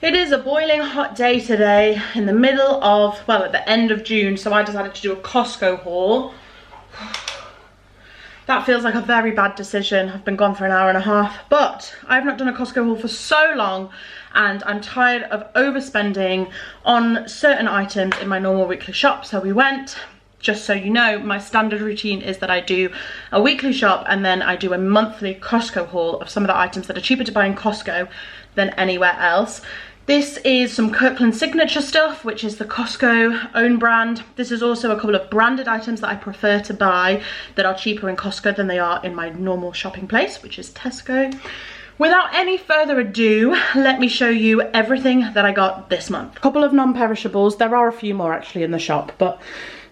It is a boiling hot day today in the middle of, well, at the end of June, so I decided to do a Costco haul. That feels like a very bad decision. I've been gone for an hour and a half, but I've not done a Costco haul for so long and I'm tired of overspending on certain items in my normal weekly shop. So we went. Just so you know, my standard routine is that I do a weekly shop and then I do a monthly Costco haul of some of the items that are cheaper to buy in Costco than anywhere else. This is some Kirkland Signature stuff, which is the Costco own brand. This is also a couple of branded items that I prefer to buy that are cheaper in Costco than they are in my normal shopping place, which is Tesco. Without any further ado, let me show you everything that I got this month. A couple of non-perishables. There are a few more actually in the shop, but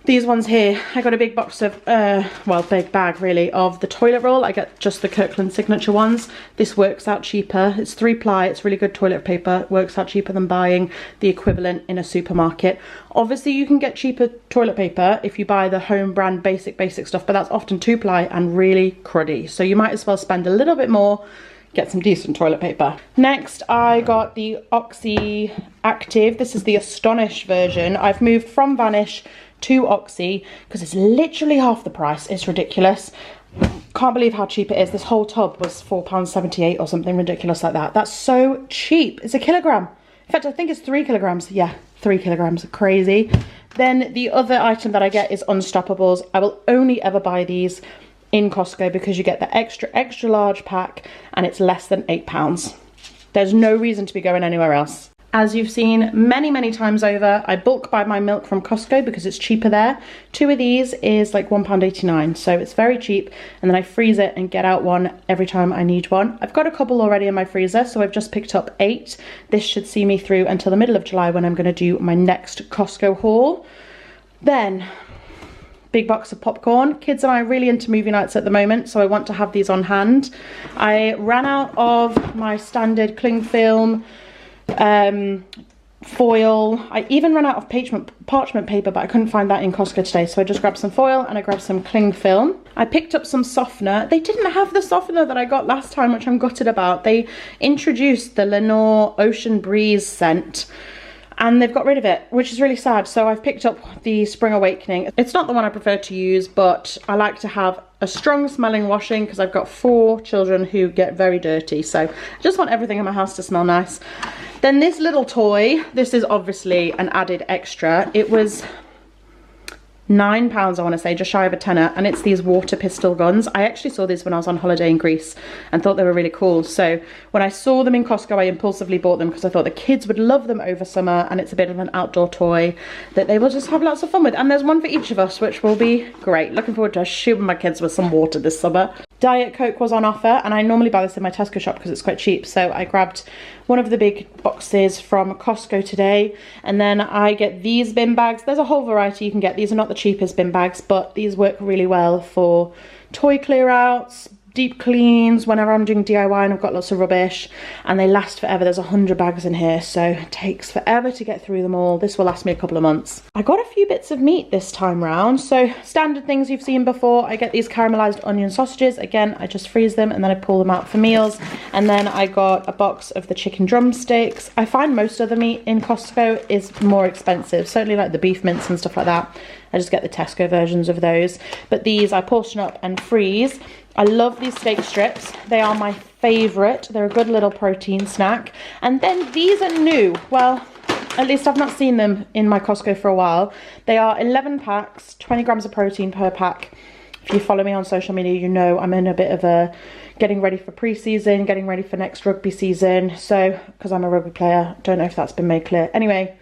these ones here, I got a big box of, well, big bag really, of the toilet roll. I get just the Kirkland Signature ones. This works out cheaper. It's 3-ply, it's really good toilet paper. It works out cheaper than buying the equivalent in a supermarket. Obviously you can get cheaper toilet paper if you buy the home brand basic stuff, but that's often 2-ply and really cruddy. So you might as well spend a little bit more, get some decent toilet paper. Next, I got the Oxy Active. This is the Astonish version. I've moved from Vanish to Oxy because it's literally half the price. It's ridiculous. Can't believe how cheap it is. This whole tub was £4.78 or something ridiculous like that. That's so cheap. It's a kilogram. In fact, I think it's 3 kilograms. Yeah, 3 kilograms. Crazy. Then the other item that I get is Unstoppables. I will only ever buy these in Costco because you get the extra large pack and it's less than £8. There's no reason to be going anywhere else. As you've seen many times over, I bulk buy my milk from Costco because it's cheaper there. 2 of these is like £1.89, so it's very cheap, and then I freeze it and get out one every time I need one. I've got a couple already in my freezer, so I've just picked up 8. This should see me through until the middle of July when I'm going to do my next Costco haul. Then, big box of popcorn. Kids and I are really into movie nights at the moment, so I want to have these on hand. I ran out of my standard cling film, foil. I even ran out of parchment paper, but I couldn't find that in Costco today, so I just grabbed some foil and I grabbed some cling film. I picked up some softener. They didn't have the softener that I got last time, which I'm gutted about. They introduced the Lenore Ocean Breeze scent and they've got rid of it, which is really sad. So I've picked up the Spring Awakening. It's not the one I prefer to use, but I like to have a strong smelling washing because I've got 4 children who get very dirty, so I just want everything in my house to smell nice. Then this little toy, this is obviously an added extra. It was £9, I want to say, just shy of a tenner, and it's these water pistol guns. I actually saw these when I was on holiday in Greece and thought they were really cool. So when I saw them in Costco, I impulsively bought them because I thought the kids would love them over summer, and it's a bit of an outdoor toy that they will just have lots of fun with. And there's one for each of us, which will be great. Looking forward to shooting my kids with some water this summer. Diet Coke was on offer, and I normally buy this in my Tesco shop because it's quite cheap, so I grabbed one of the big boxes from Costco today. And then I get these bin bags. There's a whole variety you can get. These are not the cheapest bin bags, but these work really well for toy clear outs, deep cleans, whenever I'm doing DIY and I've got lots of rubbish, and they last forever. There's 100 bags in here, so it takes forever to get through them all. This will last me a couple of months. I got a few bits of meat this time round, so standard things you've seen before. I get these caramelized onion sausages. Again, I just freeze them and then I pull them out for meals. And then I got a box of the chicken drumsticks. I find most of the meat in Costco is more expensive, certainly like the beef mince and stuff like that. I just get the Tesco versions of those, but these I portion up and freeze. I love these steak strips. They are my favorite. They're a good little protein snack. And then these are new. Well, at least I've not seen them in my Costco for a while. They are 11 packs, 20 grams of protein per pack. If you follow me on social media, you know I'm in a bit of a getting ready for pre-season, getting ready for next rugby season. So, because I'm a rugby player, don't know if that's been made clear. Anyway,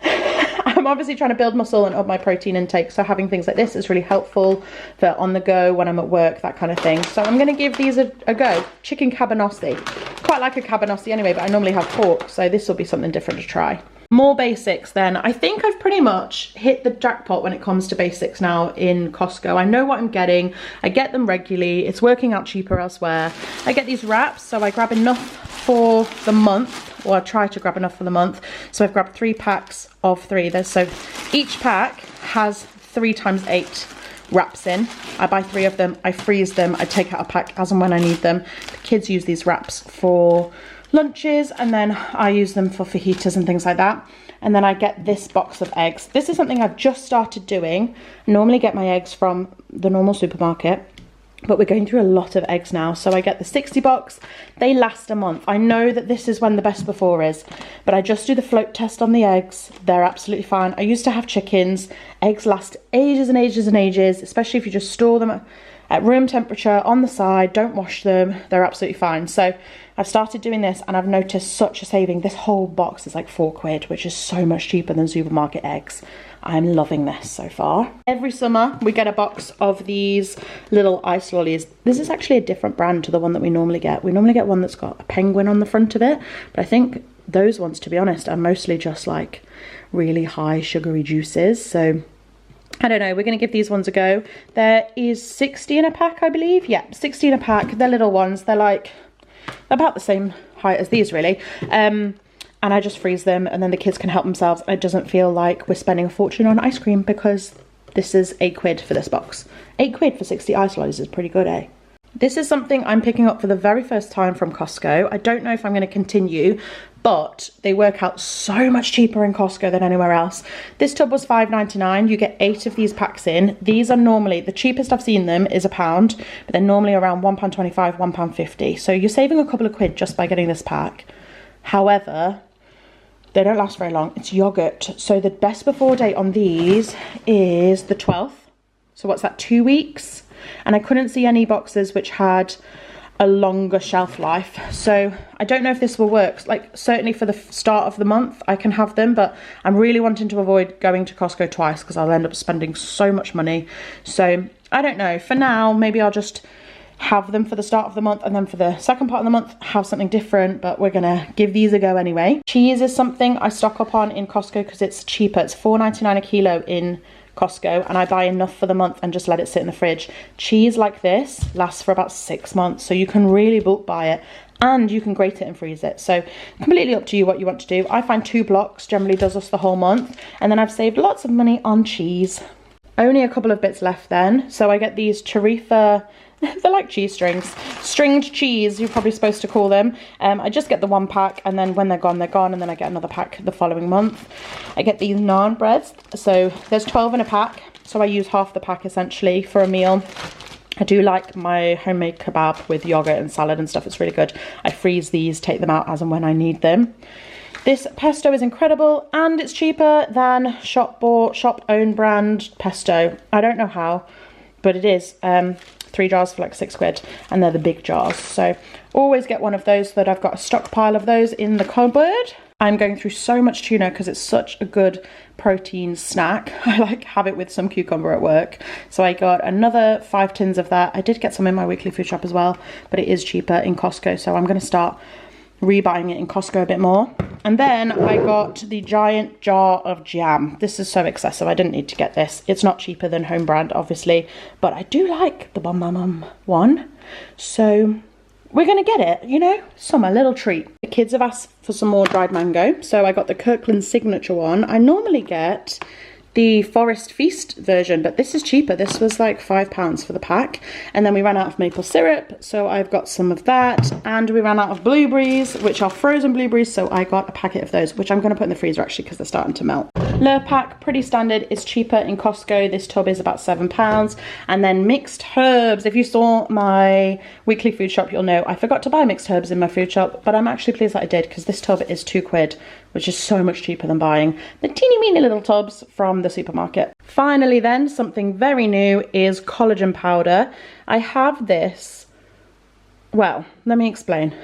I'm obviously trying to build muscle and up my protein intake, so having things like this is really helpful for on the go when I'm at work, that kind of thing. So I'm going to give these a go. Chicken cabanossi. Quite like a cabanossi anyway, but I normally have pork, so this will be something different to try. More basics then. I think I've pretty much hit the jackpot when it comes to basics now in Costco. I know what I'm getting. I get them regularly. It's working out cheaper elsewhere. I get these wraps, so I grab enough for the month, or I try to grab enough for the month. So I've grabbed 3 packs of 3. So each pack has 3 times 8 wraps in. I buy 3 of them, I freeze them, I take out a pack as and when I need them. The kids use these wraps for lunches, and then I use them for fajitas and things like that. And then I get this box of eggs. This is something I've just started doing. I normally get my eggs from the normal supermarket, but we're going through a lot of eggs now. So I get the 60 box. They last a month. I know that this is when the best before is, but I just do the float test on the eggs. They're absolutely fine. I used to have chickens. Eggs last ages and ages and ages, especially if you just store them at room temperature on the side, don't wash them, they're absolutely fine. So I've started doing this and I've noticed such a saving. This whole box is like £4, which is so much cheaper than supermarket eggs. I'm loving this so far. Every summer we get a box of these little ice lollies. This is actually a different brand to the one that we normally get. We normally get one that's got a penguin on the front of it, but I think those ones, to be honest, are mostly just like really high sugary juices. So I don't know, we're going to give these ones a go. There is 60 in a pack, I believe. Yeah, 60 in a pack. They're little ones. They're like about the same height as these, really. And I just freeze them, and then the kids can help themselves. It doesn't feel like we're spending a fortune on ice cream, because this is £8 for this box. £8 for 60 ice lollies is pretty good, eh? This is something I'm picking up for the very first time from Costco. I don't know if I'm going to continue, but they work out so much cheaper in Costco than anywhere else. This tub was £5.99. You get 8 of these packs in. These are normally, the cheapest I've seen them is £1, but they're normally around £1.25, £1.50. So you're saving a couple of quid just by getting this pack. However, they don't last very long. It's yogurt. So the best before date on these is the 12th. So what's that, 2 weeks? And I couldn't see any boxes which had a longer shelf life, so I don't know if this will work. Like, certainly for the start of the month I can have them, but I'm really wanting to avoid going to Costco twice because I'll end up spending so much money. So I don't know, for now maybe I'll just have them for the start of the month, and then for the second part of the month have something different, but we're gonna give these a go anyway. Cheese is something I stock up on in Costco because it's cheaper. It's £4.99 a kilo in Costco, and I buy enough for the month and just let it sit in the fridge. Cheese like this lasts for about 6 months, so you can really bulk buy it, and you can grate it and freeze it. So completely up to you what you want to do. I find 2 blocks generally does us the whole month, and then I've saved lots of money on cheese. Only a couple of bits left then. So I get these Tarifa, they're like cheese strings, stringed cheese, you're probably supposed to call them. I just get the 1 pack, and then when they're gone, and then I get another pack the following month. I get these naan breads, so there's 12 in a pack, so I use half the pack essentially for a meal. I do like my homemade kebab with yogurt and salad and stuff, it's really good. I freeze these, take them out as and when I need them. This pesto is incredible, and it's cheaper than shop own brand pesto. I don't know how, but it is. 3 jars for like £6, and they're the big jars. So always get one of those so that I've got a stockpile of those in the cupboard. I'm going through so much tuna because it's such a good protein snack. I like have it with some cucumber at work. So I got another 5 tins of that. I did get some in my weekly food shop as well, but it is cheaper in Costco. So I'm going to start rebuying it in Costco a bit more. And then I got the giant jar of jam. This is so excessive, I didn't need to get this. It's not cheaper than home brand, obviously, but I do like the Bon Maman one. So we're gonna get it, you know, summer little treat. The kids have asked for some more dried mango, so I got the Kirkland signature one. I normally get the Forest Feast version, but this is cheaper. This was like £5 for the pack. And then we ran out of maple syrup, so I've got some of that. And we ran out of blueberries, which are frozen blueberries, so I got a packet of those, which I'm going to put in the freezer actually because they're starting to melt. Lurpak, pretty standard, is cheaper in Costco. This tub is about £7. And then mixed herbs. If you saw my weekly food shop, you'll know I forgot to buy mixed herbs in my food shop, but I'm actually pleased that I did because this tub is £2, which is so much cheaper than buying the teeny weeny little tubs from the supermarket. Finally then, something very new is collagen powder. I have this, well, let me explain.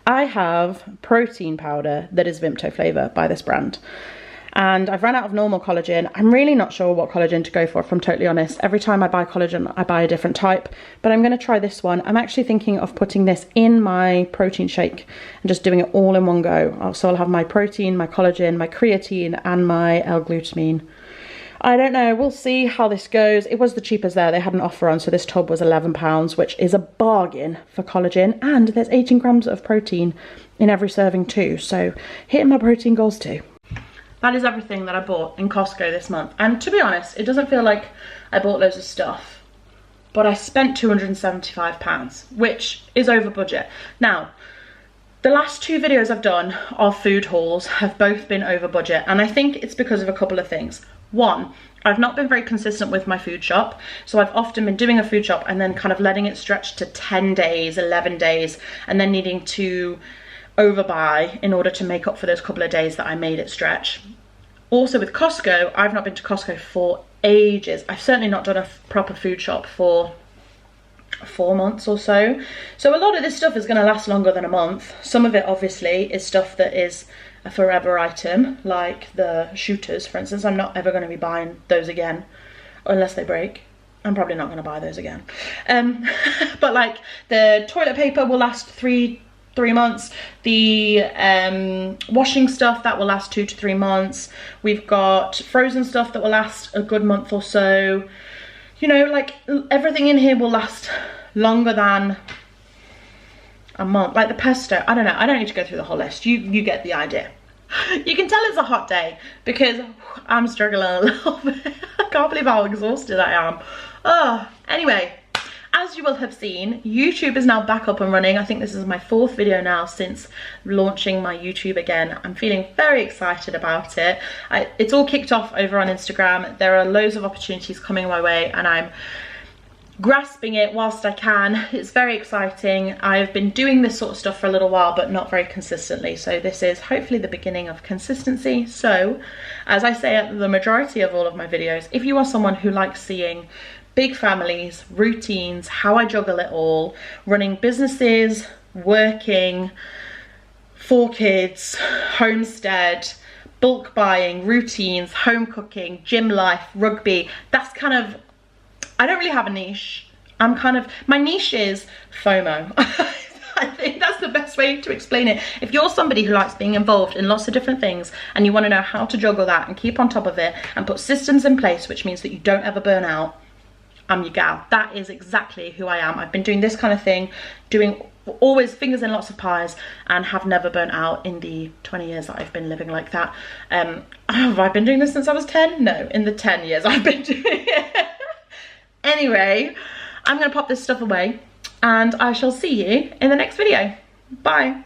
I have protein powder that is Vimto flavour by this brand. And I've run out of normal collagen. I'm really not sure what collagen to go for, if I'm totally honest. Every time I buy collagen, I buy a different type, but I'm going to try this one. I'm actually thinking of putting this in my protein shake and just doing it all in one go. So I'll have my protein, my collagen, my creatine, and my L-glutamine. I don't know, we'll see how this goes. It was the cheapest there, they had an offer on, so this tub was £11, which is a bargain for collagen, and there's 18 grams of protein in every serving too, so hitting my protein goals too. That is everything that I bought in Costco this month. And to be honest, it doesn't feel like I bought loads of stuff, but I spent £275, which is over budget. Now, The last 2 videos I've done of food hauls have both been over budget, and I think it's because of a couple of things. One, I've not been very consistent with my food shop, so I've often been doing a food shop and then kind of letting it stretch to 10 days, 11 days, and then needing to overbuy in order to make up for those couple of days that I made it stretch. Also with Costco, I've not been to Costco for ages. I've certainly not done a proper food shop for 4 months or so. So a lot of this stuff is going to last longer than a month. Some of it obviously is stuff that is a forever item, like the shooters, for instance. I'm not ever going to be buying those again unless they break. I'm probably not going to buy those again. But like the toilet paper will last three months. The washing stuff, that will last 2 to 3 months. We've got frozen stuff that will last a good month or so. You know, like everything in here will last longer than a month. Like the pesto, I don't know, I don't need to go through the whole list. You get the idea. You can tell it's a hot day because I'm struggling a little bit. I can't believe how exhausted I am. Oh, anyway, as you will have seen, YouTube is now back up and running. I think this is my 4th video now since launching my YouTube again. I'm feeling very excited about it. It's all kicked off over on Instagram. There are loads of opportunities coming my way and I'm grasping it whilst I can. It's very exciting. I've been doing this sort of stuff for a little while, but not very consistently. So this is hopefully the beginning of consistency. So as I say at the majority of all of my videos, if you are someone who likes seeing big families, routines, how I juggle it all, running businesses, working, 4 kids, homestead, bulk buying, routines, home cooking, gym life, rugby, that's kind of, I don't really have a niche. My niche is FOMO. I think that's the best way to explain it. If you're somebody who likes being involved in lots of different things and you want to know how to juggle that and keep on top of it and put systems in place, which means that you don't ever burn out, I'm your gal. That is exactly who I am. I've been doing this kind of thing, doing always fingers in lots of pies, and have never burnt out in the 20 years that I've been living like that. Have I been doing this since I was 10? No, in the 10 years I've been doing it. Anyway, I'm gonna pop this stuff away and I shall see you in the next video. Bye.